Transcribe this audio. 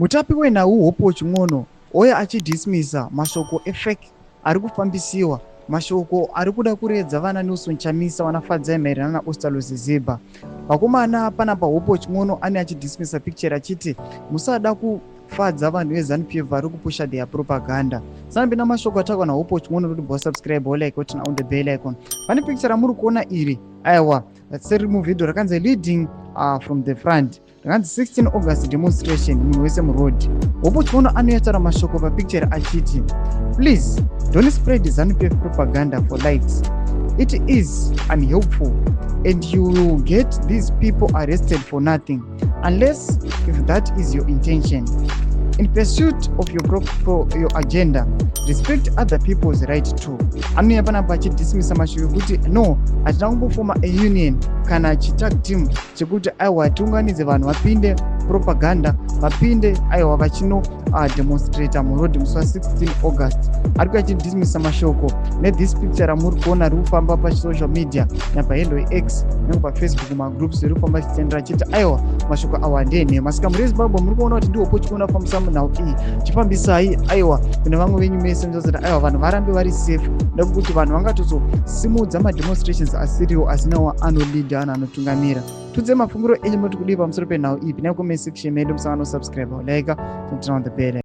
Mutapi wenhau Hopewell Ching'ono oya achidismisa mashoko efake ari kufambisiwa, mashoko ari kuda kuredza vana Nelson Chamisa vanafadza maererano naOstalosi Ziba. Vakomana panapa Hopewell Ching'ono ane achidismisa picture achiti musada kufadza vanhu veZanu PF vari kupusha their propaganda. Sanambe namashoko atakwa naHopewell Ching'ono kuti bosubscribe like button on the bell icon. Pane picture ramuri kuona iri, aiwa, seri muvidhio rakanzi leading from the front. Rakanzi 16 August demonstration munhu wese muroad. Hopewell Ching'ono anoyataura mashoko papicture achiti, please don't spread Zanu PF propaganda for likes. It is unhelpful and you will get these people arrested for nothing unless if that is your intention. In pursuit of your agenda, respect other people's right too. Anoya panapa achidismisa mashoko kuti no, hatina kumbofoma a union kana chitag team chekuti aiwa tiunganidze vanhu vapinde propaganda, vapinde aiwa vachino demonstrata muroad musi wa16 August. Ari kuachidismisa mashoko nethis picture ramuri kuona riri kufamba pasocial media napahandle X nepafacebook magroups riri kufamba chichitendera achiti aiwa mashoko awa ndenhema. Saka muri Zimbabwe muri kuona kuti ndiwo Hopewell Ching'ono afambisa munhau iyi chifambisai aiwa kune vamwe venyu mese kuti aiwa vanhu varambe vari safe, nekuti vanhu vangatozosimudza mademonstrations asiriwo asinawo anolida anhu anotungamira. Tudze mafunguro enyu muri kudii pamusoro penhau iyi. Pinai comment section medu, musangano subscribe like turn on the bell.